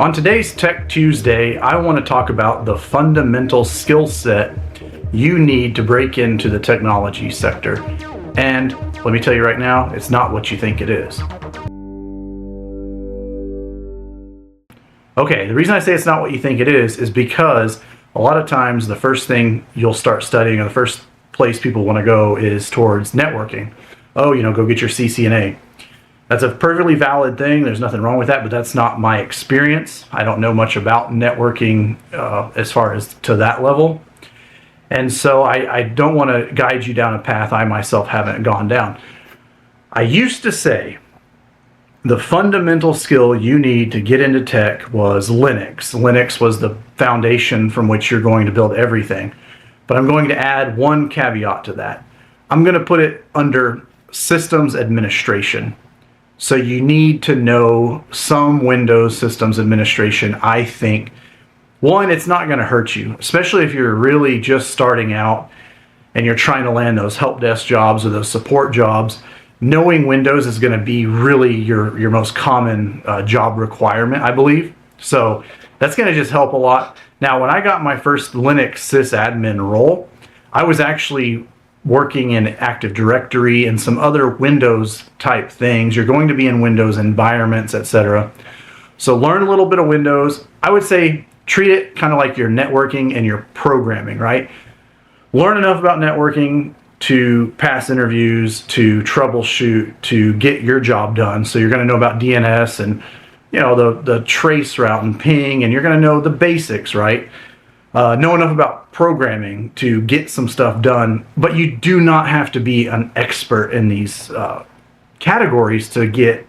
On today's Tech Tuesday, I want to talk about the fundamental skill set you need to break into the technology sector. And let me tell you right now, it's not what you think it is. Okay, the reason I say it's not what you think it is because a lot of times the first thing you'll start studying, or the first place people want to go, is towards networking. Oh, go get your CCNA. That's a perfectly valid thing. There's nothing wrong with that, but that's not my experience. I don't know much about networking as far as to that level. And so I don't want to guide you down a path I myself haven't gone down. I used to say the fundamental skill you need to get into tech was Linux. Linux was the foundation from which you're going to build everything. But I'm going to add one caveat to that. I'm going to put it under systems administration. So you need to know some Windows systems administration, I think. One, it's not going to hurt you, especially if you're really just starting out and you're trying to land those help desk jobs or those support jobs. Knowing Windows is going to be really your most common job requirement, I believe. So that's going to just help a lot. Now, when I got my first Linux sysadmin role, I was actually working in Active Directory and some other Windows type things. You're going to be in Windows environments, etc. So learn a little bit of Windows. I would say treat it kind of like your networking and your programming, right? Learn enough about networking to pass interviews, to troubleshoot, to get your job done. So you're going to know about DNS and the trace route and ping, and you're going to know the basics, right? Know enough about programming to get some stuff done, but you do not have to be an expert in these categories to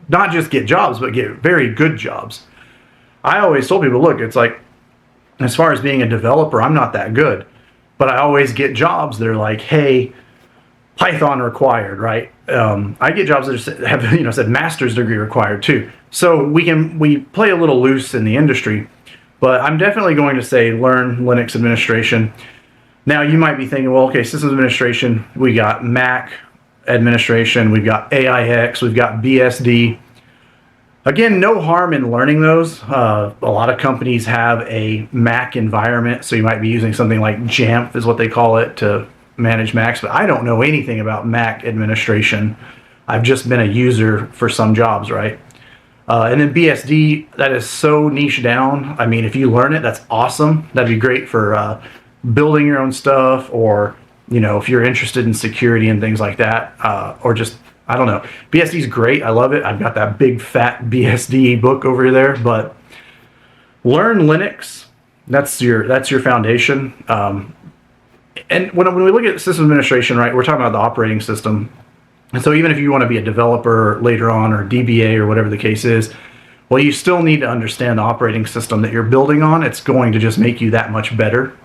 not just get jobs, but get very good jobs. I always told people, look, it's like, as far as being a developer, I'm not that good, but I always get jobs that are like, hey, Python required, right? I get jobs that have said master's degree required too. So we play a little loose in the industry. But I'm definitely going to say learn Linux administration. Now you might be thinking, well, okay, systems administration, we got Mac administration, we've got AIX, we've got BSD. Again, no harm in learning those. A lot of companies have a Mac environment, so you might be using something like Jamf is what they call it to manage Macs, but I don't know anything about Mac administration. I've just been a user for some jobs, right? And then BSD, that is so niche down. I mean, if you learn it, that's awesome. That'd be great for building your own stuff, or if you're interested in security and things like that, or just, I don't know. BSD is great. I love it. I've got that big fat BSD book over there. But learn Linux. That's your foundation. And when we look at system administration, right, we're talking about the operating system. And so even if you want to be a developer later on, or DBA, or whatever the case is, well, you still need to understand the operating system that you're building on. It's going to just make you that much better.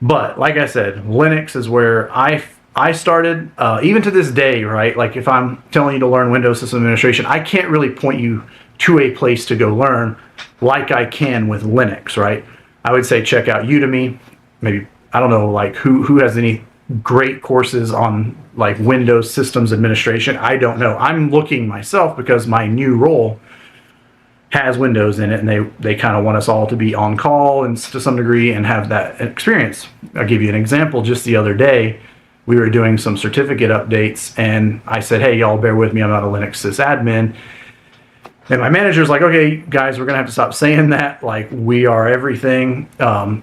But like I said, Linux is where I started. Even to this day, right? Like if I'm telling you to learn Windows System Administration, I can't really point you to a place to go learn like I can with Linux, right? I would say check out Udemy. Maybe, I don't know, like who has any great courses on like Windows Systems Administration. I don't know. I'm looking myself because my new role has Windows in it, and they kind of want us all to be on call and to some degree and have that experience. I'll give you an example. Just the other day, we were doing some certificate updates, and I said, hey, y'all bear with me. I'm not a Linux sysadmin. And my manager's like, okay, guys, we're going to have to stop saying that. Like, we are everything.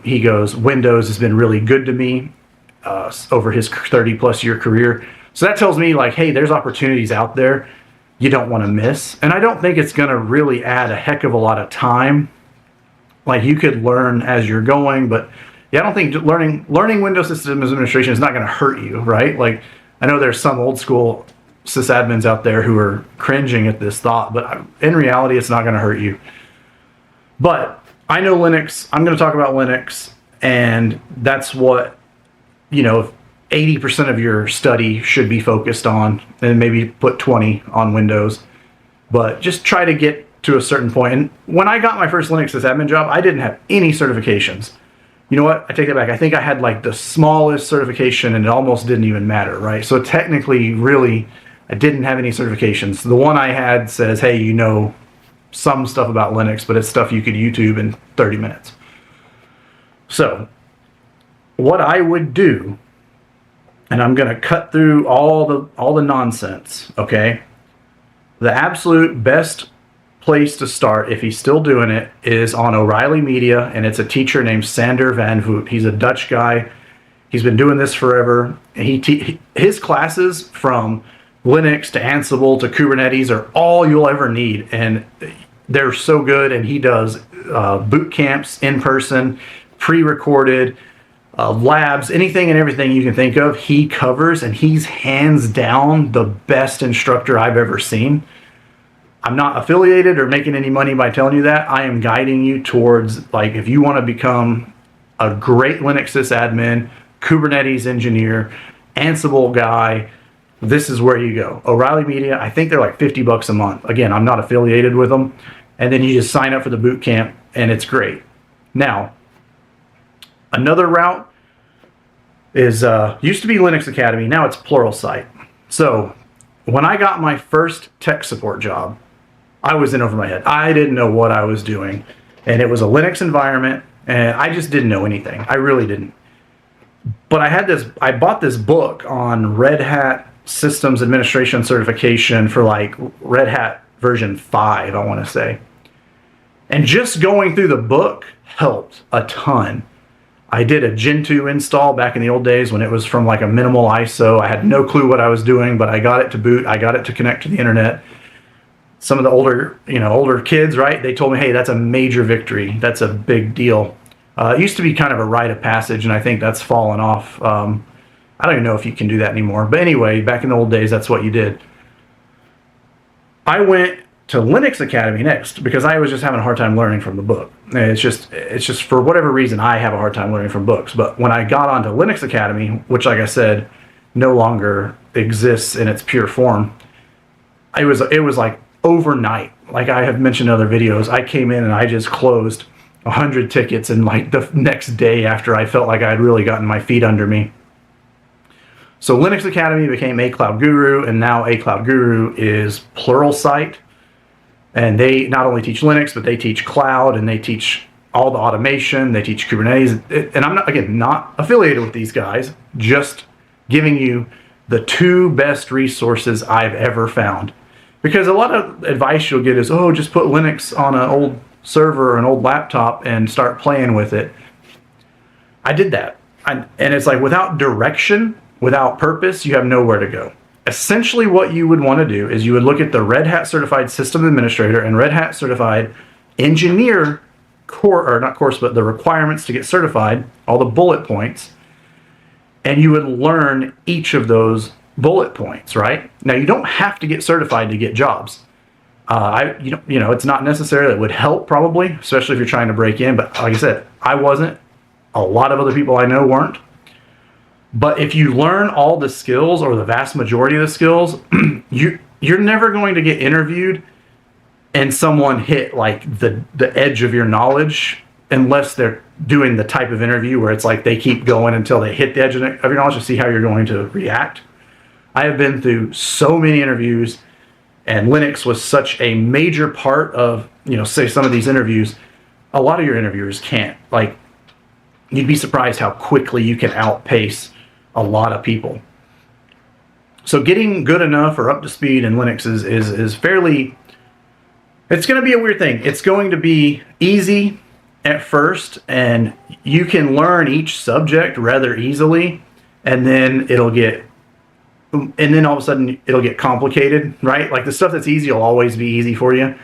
He goes, Windows has been really good to me over his 30-plus year career. So that tells me, like, hey, there's opportunities out there you don't want to miss. And I don't think it's going to really add a heck of a lot of time. Like, you could learn as you're going, but yeah, I don't think learning Windows Systems Administration is not going to hurt you, right? Like, I know there's some old school sysadmins out there who are cringing at this thought, but in reality, it's not going to hurt you. But I know Linux. I'm going to talk about Linux, and that's what, 80% of your study should be focused on, and maybe put 20 on Windows. But just try to get to a certain point. And when I got my first Linux sysadmin job, I didn't have any certifications. You know what? I take that back. I think I had like the smallest certification, and it almost didn't even matter, right? So technically, really, I didn't have any certifications. The one I had says, hey, some stuff about Linux, but it's stuff you could YouTube in 30 minutes. So what I would do, and I'm going to cut through all the nonsense, okay? The absolute best place to start, if he's still doing it, is on O'Reilly Media, and it's a teacher named Sander van Voot. He's a Dutch guy. He's been doing this forever. His classes, from Linux to Ansible to Kubernetes, are all you'll ever need, and they're so good. And he does boot camps in person, pre-recorded, labs, anything and everything you can think of, he covers, and he's hands down the best instructor I've ever seen. I'm not affiliated or making any money by telling you that. I am guiding you towards, like, if you want to become a great Linux sysadmin, Kubernetes engineer, Ansible guy, this is where you go. O'Reilly Media, I think they're like $50 a month. Again, I'm not affiliated with them. And then you just sign up for the boot camp, and it's great. Now, another route is, used to be Linux Academy, now it's Pluralsight. So when I got my first tech support job, I was in over my head. I didn't know what I was doing. And it was a Linux environment, and I just didn't know anything. I really didn't. But I bought this book on Red Hat Systems Administration Certification for like Red Hat version 5, I want to say. And just going through the book helped a ton. I did a Gentoo install back in the old days when it was from like a minimal ISO. I had no clue what I was doing, but I got it to boot. I got it to connect to the internet. Some of the older kids, right? They told me, hey, that's a major victory. That's a big deal. It used to be kind of a rite of passage, and I think that's fallen off. I don't even know if you can do that anymore. But anyway, back in the old days, that's what you did. I went to Linux Academy next because I was just having a hard time learning from the book. It's just for whatever reason, I have a hard time learning from books. But when I got onto Linux Academy, which, like I said, no longer exists in its pure form, it was like overnight. Like I have mentioned in other videos, I came in and I just closed 100 tickets in like the next day after I felt like I had really gotten my feet under me. So Linux Academy became A Cloud Guru, and now A Cloud Guru is Pluralsight. And they not only teach Linux, but they teach cloud, and they teach all the automation. They teach Kubernetes. And I'm not affiliated with these guys, just giving you the two best resources I've ever found. Because a lot of advice you'll get is, oh, just put Linux on an old server or an old laptop and start playing with it. I did that. And it's like, without direction, without purpose, you have nowhere to go. Essentially what you would want to do is you would look at the Red Hat Certified System Administrator and Red Hat Certified Engineer but the requirements to get certified, all the bullet points, and you would learn each of those bullet points, right? Now, you don't have to get certified to get jobs. It's not necessarily, it would help probably, especially if you're trying to break in, but like I said, I wasn't. A lot of other people I know weren't. But if you learn all the skills, or the vast majority of the skills, you're never going to get interviewed and someone hit like the edge of your knowledge, unless they're doing the type of interview where it's like they keep going until they hit the edge of your knowledge to see how you're going to react. I have been through so many interviews, and Linux was such a major part of, say some of these interviews. A lot of your interviewers can't. Like, you'd be surprised how quickly you can outpace a lot of people. So getting good enough or up to speed in Linux is fairly, it's going to be a weird thing. It's going to be easy at first, and you can learn each subject rather easily, and then all of a sudden it'll get complicated, right? Like the stuff that's easy will always be easy for you.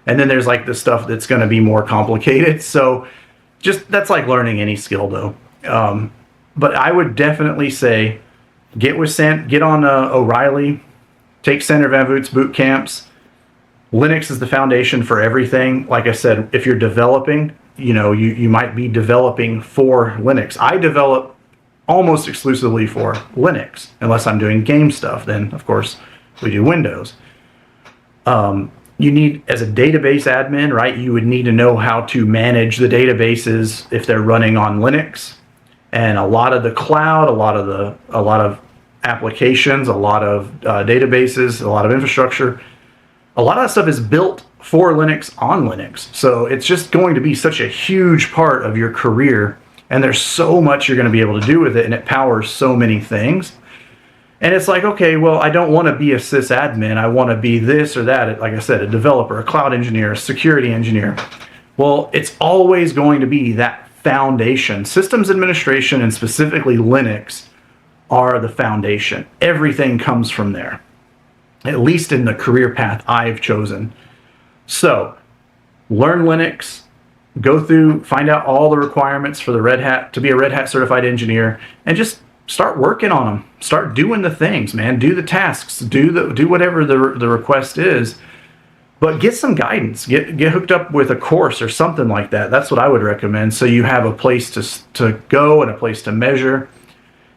And then there's like the stuff that's going to be more complicated. So that's like learning any skill though. But I would definitely say get on O'Reilly, take Sander van Voot's boot camps. Linux is the foundation for everything. Like I said, if you're developing, you might be developing for Linux. I develop almost exclusively for Linux, unless I'm doing game stuff. Then, of course, we do Windows. You need, as a database admin, right, you would need to know how to manage the databases if they're running on Linux. And a lot of the cloud, a lot of applications, a lot of databases, a lot of infrastructure, a lot of that stuff is built for Linux on Linux. So it's just going to be such a huge part of your career, and there's so much you're going to be able to do with it, and it powers so many things. And it's like, okay, well, I don't want to be a sysadmin. I want to be this or that. Like I said, a developer, a cloud engineer, a security engineer. Well, it's always going to be that foundation. Systems administration, and specifically Linux, are the foundation. Everything comes from there, at least in the career path I've chosen. So learn Linux, go through, find out all the requirements for the Red Hat, to be a Red Hat certified engineer, and just start working on them. Start doing the things, man. Do the tasks. Do whatever the request is. But get some guidance. Get hooked up with a course or something like that. That's what I would recommend. So you have a place to go and a place to measure.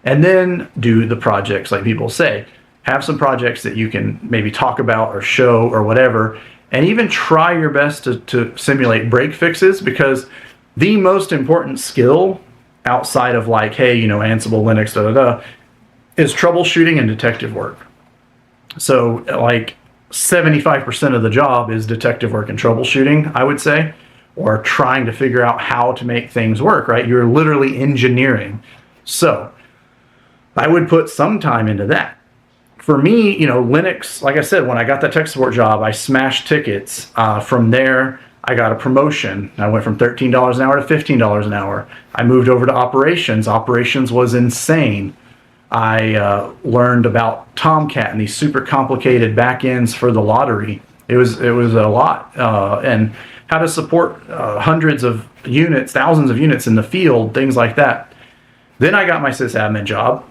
And then do the projects, like people say. Have some projects that you can maybe talk about or show or whatever. And even try your best to simulate break fixes, because the most important skill outside of like, hey, you know, Ansible, Linux, is troubleshooting and detective work. So like 75% of the job is detective work and troubleshooting, I would say, or trying to figure out how to make things work, right? You're literally engineering. So I would put some time into that. For me, you know, Linux, like I said, when I got that tech support job, I smashed tickets. From there, I got a promotion. I went from $13 an hour to $15 an hour. I moved over to operations. Operations was insane. I learned about Tomcat and these super complicated backends for the lottery. It was a lot, and how to support hundreds of units, thousands of units in the field, things like that. Then I got my sysadmin job,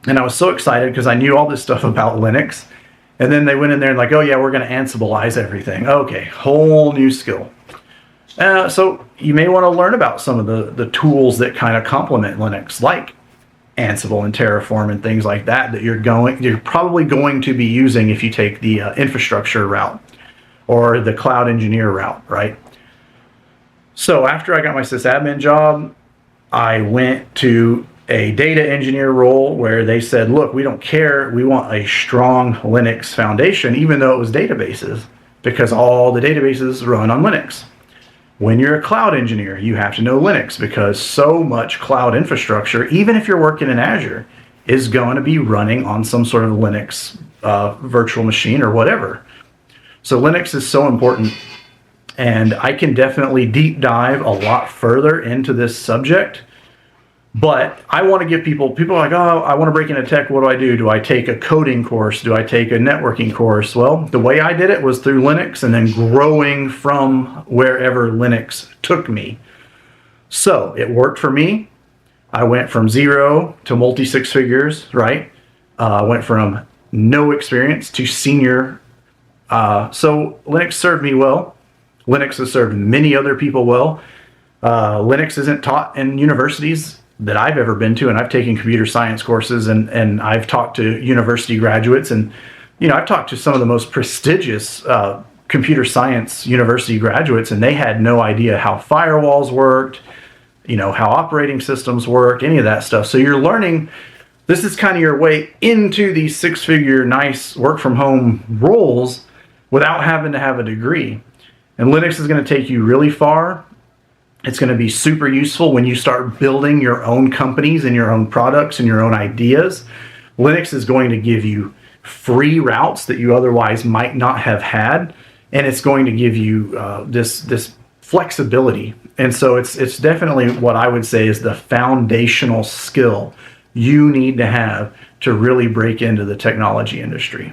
and I was so excited because I knew all this stuff about Linux. And then they went in there and like, oh yeah, we're going to Ansibleize everything. Okay, whole new skill. So you may want to learn about some of the tools that kind of complement Linux, like Ansible and Terraform and things like that, that you're probably going to be using if you take the infrastructure route or the cloud engineer route, right? So after I got my sysadmin job, I went to a data engineer role where they said, look, we don't care. We want a strong Linux foundation, even though it was databases, because all the databases run on Linux. When you're a cloud engineer, you have to know Linux, because so much cloud infrastructure, even if you're working in Azure, is going to be running on some sort of Linux virtual machine or whatever. So Linux is so important, and I can definitely deep dive a lot further into this subject. But I want to give people are like, oh, I want to break into tech. What do I do? Do I take a coding course? Do I take a networking course? Well, the way I did it was through Linux and then growing from wherever Linux took me. So it worked for me. I went from 0 to multi six figures, right? Went from no experience to senior. So Linux served me well. Linux has served many other people well. Linux isn't taught in universities that I've ever been to, and I've taken computer science courses, and I've talked to university graduates, and I've talked to some of the most prestigious computer science university graduates, and they had no idea how firewalls worked, how operating systems worked, any of that stuff. So you're learning. This is kind of your way into these six-figure, nice work-from-home roles without having to have a degree. And Linux is going to take you really far. It's going to be super useful when you start building your own companies and your own products and your own ideas. Linux is going to give you free routes that you otherwise might not have had, and it's going to give you this flexibility. And so it's definitely what I would say is the foundational skill you need to have to really break into the technology industry.